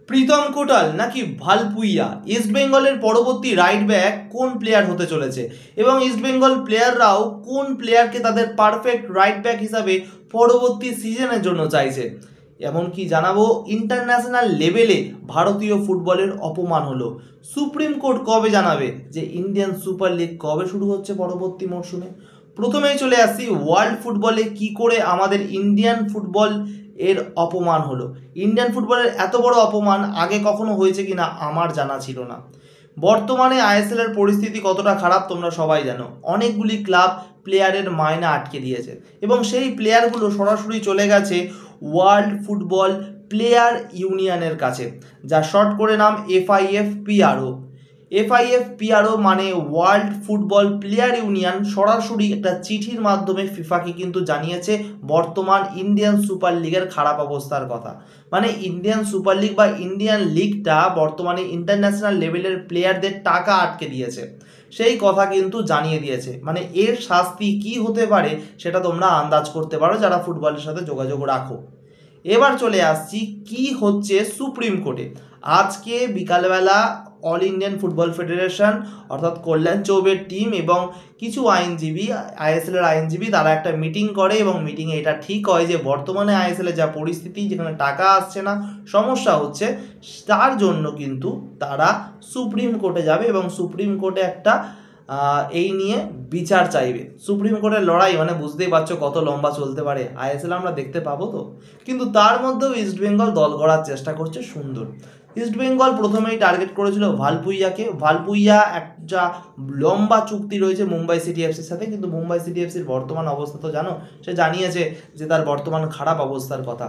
প্রীতম কোটাল নাকি ভালপুইয়া, ইস্টবেঙ্গলের পরবর্তী রাইট ব্যাক কোন প্লেয়ার হতে চলেছে এবং ইস্টবেঙ্গল প্লেয়াররাও কোন প্লেয়ারকে তাদের পারফেক্ট রাইট ব্যাক হিসাবে পরবর্তী সিজনের জন্য চাইছে। এমনকি জানাবো ইন্টারন্যাশনাল লেভেলে ভারতীয় ফুটবলের অপমান হলো। সুপ্রিম কোর্ট কবে জানাবে যে ইন্ডিয়ান সুপার লিগ কবে শুরু হচ্ছে পরবর্তী মরশুমে। প্রথমেই চলে আসছি ওয়ার্ল্ড ফুটবলে কি করে আমাদের ইন্ডিয়ান ফুটবল এর অপমান হলো। ইন্ডিয়ান ফুটবলের এত বড় অপমান আগে কখনো হয়েছে কিনা আমার জানা ছিল না। বর্তমানে আইএসএল এর পরিস্থিতি কতটা খারাপ তোমরা সবাই জানো। অনেকগুলি ক্লাব প্লেয়ারের মাইনা আটকে দিয়েছে এবং সেই প্লেয়ারগুলো সরাসরি চলে গেছে ওয়ার্ল্ড ফুটবল প্লেয়ার ইউনিয়নের কাছে, যা শর্ট করে নাম এফআইএফপিআরও। এফআইএফপিআরও মানে ওয়ার্ল্ড ফুটবল প্লেয়ার ইউনিয়ন সরাসরি একটা চিঠির মাধ্যমে ফিফাকে কিন্তু জানিয়েছে বর্তমান ইন্ডিয়ান সুপার লিগের খারাপ অবস্থার কথা। মানে ইন্ডিয়ান সুপার লিগ বা ইন্ডিয়ান লিগটা বর্তমানে ইন্টারন্যাশনাল লেভেলের প্লেয়ারদের টাকা আটকে দিয়েছে, সেই কথা কিন্তু জানিয়ে দিয়েছে। মানে এর শাস্তি কি হতে পারে সেটা তোমরা আন্দাজ করতে পারো যারা ফুটবলের সাথে যোগাযোগ রাখো। এবার চলে আসছি কি হচ্ছে সুপ্রিম কোর্টে। আজকে বিকালবেলা অল ইন্ডিয়ান ফুটবল ফেডারেশন অর্থাৎ কল্যাণ চৌবের টিম এবং কিছু আইনজীবী, আইএসএল এর আইনজীবী, তারা একটা মিটিং করে এবং মিটিংয়ে এটা ঠিক হয় যে বর্তমানে আইএসএল এর যা পরিস্থিতি, যেখানে টাকা আসছে না, সমস্যা হচ্ছে, তার জন্য কিন্তু তারা সুপ্রিম কোর্টে যাবে এবং সুপ্রিম কোর্টে একটা এই নিয়ে বিচার চাইবে। সুপ্রিম কোর্টের লড়াই মানে বুঝতেই পারছো কত লম্বা চলতে পারে। আইএসএল আমরা দেখতে পাবো তো, কিন্তু তার মধ্যেও ইস্টবেঙ্গল দল গড়ার চেষ্টা করছে সুন্দর। ইস্টবেঙ্গল প্রথমেই টার্গেট করেছিল ভালপুইয়াকে। ভালপুইয়া একটা লম্বা চুক্তি রয়েছে মুম্বাই সিটি এফসির সাথে, কিন্তু মুম্বাই সিটি এফসির বর্তমান অবস্থা তো জানো, সে জানিয়েছে যে তার বর্তমান খারাপ অবস্থার কথা,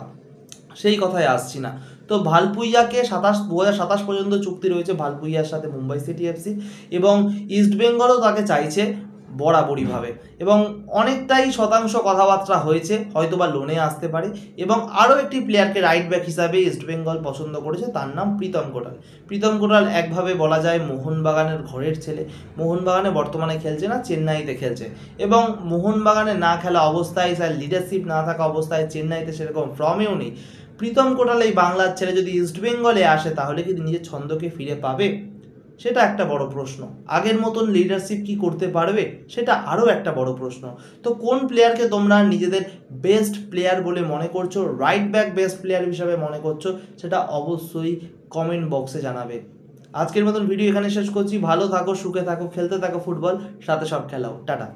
সেই কথায় আসছি না। তো ভালপুইয়াকে 2027 পর্যন্ত চুক্তি রয়েছে ভালপুইয়ার সাথে মুম্বাই সিটি এফসি, এবং ইস্টবেঙ্গলও তাকে চাইছে বরাবরইভাবে, এবং অনেকটাই শতাংশ কথাবার্তা হয়েছে, হয়তোবা লোনে আসতে পারে। এবং আরও একটি প্লেয়ারকে রাইট ব্যাক হিসাবে ইস্টবেঙ্গল পছন্দ করেছে, তার নাম প্রীতম কোটাল। প্রীতম কোটাল একভাবে বলা যায় মোহনবাগানের ঘরের ছেলে। মোহনবাগানে বর্তমানে খেলছে না, চেন্নাইতে খেলছে, এবং মোহনবাগানে না খেলা অবস্থায়, তার লিডারশিপ না থাকা অবস্থায় চেন্নাইতে সেরকম ফর্মেও নেই। প্রীতম কোটাল এই বাংলার ছেলে যদি ইস্টবেঙ্গলে আসে তাহলে কি নিজের ছন্দকে ফিরে পাবে, সেটা একটা বড় প্রশ্ন। আগের মতন লিডারশিপ কি করতে পারবে, সেটা আরও একটা বড় প্রশ্ন। তো কোন প্লেয়ারকে তোমরা নিজেদের বেস্ট প্লেয়ার বলে মনে করছো, রাইট ব্যাক বেস্ট প্লেয়ার হিসাবে মনে করছো, সেটা অবশ্যই কমেন্ট বক্সে জানাবে। আজকের মতন ভিডিও এখানে শেষ করছি। ভালো থাকো, সুখে থাকো, খেলতে থাকো ফুটবল, সাথে সব খেলাও। টাটা।